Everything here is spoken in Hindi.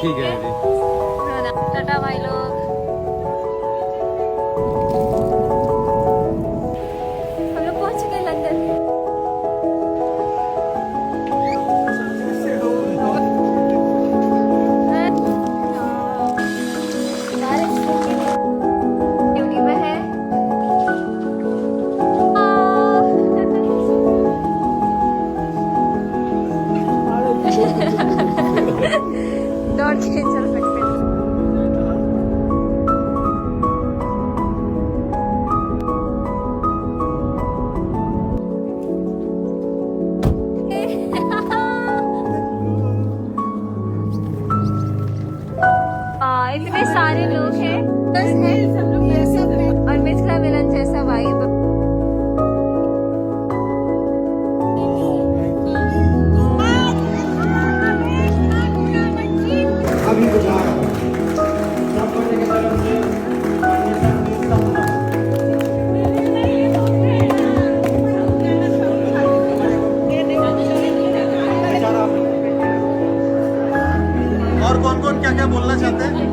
ठीक है जी। टाटा भाई लोग, हम लोग पहुंच चुके हैं लंदन। ड्यूटी पे है। दौड़ के चल सकते हैं। इतने सारे लोग हैं और मिथिला मिलन जैसा वाइब। और कौन कौन क्या क्या बोलना चाहते हैं?